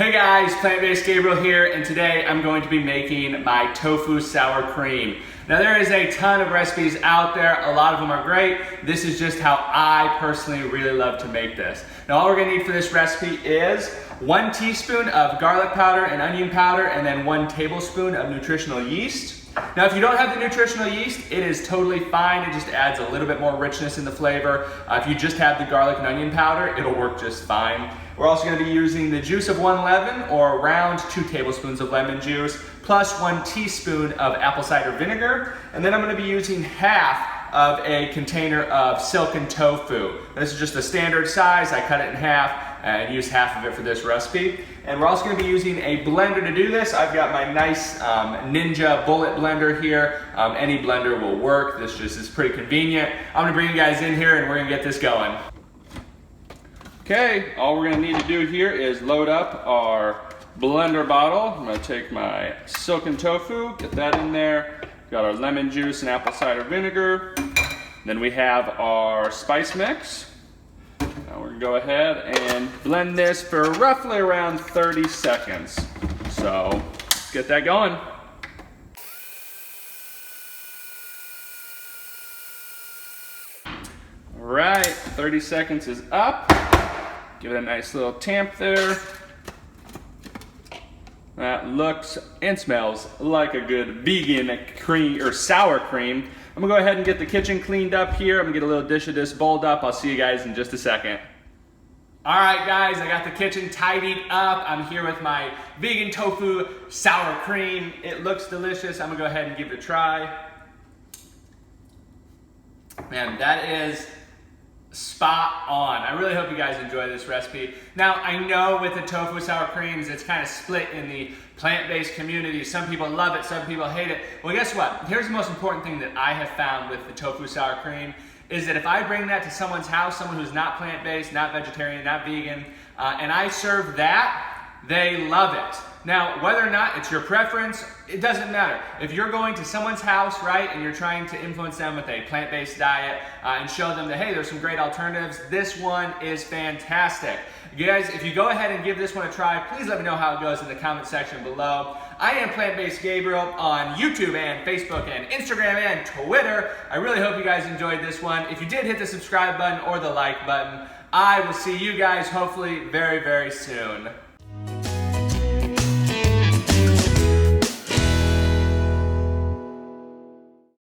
Hey guys, Plant-Based Gabriel here, and today I'm going to be making my tofu sour cream. Now there is a ton of recipes out there, a lot of them are great. This is just how I personally really love to make this. Now all we're gonna need for this recipe is 1 teaspoon of garlic powder and onion powder, and then 1 tablespoon of nutritional yeast. Now if you don't have the nutritional yeast, it is totally fine. It just adds a little bit more richness in the flavor. If you just have the garlic and onion powder, it'll work just fine. We're also going to be using the juice of 1 lemon, or around 2 tablespoons of lemon juice, plus 1 teaspoon of apple cider vinegar. And then I'm going to be using half of a container of silken tofu. This is just the standard size. I cut it in half and use half of it for this recipe. And we're also going to be using a blender to do this. I've got my nice Ninja bullet blender here. Any blender will work. This just is pretty convenient. I'm going to bring you guys in here and we're going to get this going. Okay, all we're going to need to do here is load up our blender bottle. I'm going to take my silken tofu, get that in there. Got our lemon juice and apple cider vinegar. Then we have our spice mix. Now we're going to go ahead and blend this for roughly around 30 seconds. So let's get that going. All right, 30 seconds is up. Give it a nice little tamp there. That looks and smells like a good vegan cream or sour cream. I'm gonna go ahead and get the kitchen cleaned up here. I'm gonna get a little dish of this bowled up. I'll see you guys in just a second. All right guys, I got the kitchen tidied up. I'm here with my vegan tofu sour cream. It looks delicious. I'm gonna go ahead and give it a try. Man, that is spot on. I really hope you guys enjoy this recipe. Now, I know with the tofu sour creams, it's kind of split in the plant-based community. Some people love it, some people hate it. Well, guess what? Here's the most important thing that I have found with the tofu sour cream is that if I bring that to someone's house, someone who's not plant-based, not vegetarian, not vegan, and I serve that, they love it. Now, whether or not it's your preference, it doesn't matter. If you're going to someone's house, right, and you're trying to influence them with a plant-based diet and show them that, hey, there's some great alternatives, this one is fantastic. You guys, if you go ahead and give this one a try, please let me know how it goes in the comment section below. I am Plant-Based Gabriel on YouTube and Facebook and Instagram and Twitter. I really hope you guys enjoyed this one. If you did, hit the subscribe button or the like button. I will see you guys hopefully very, very soon.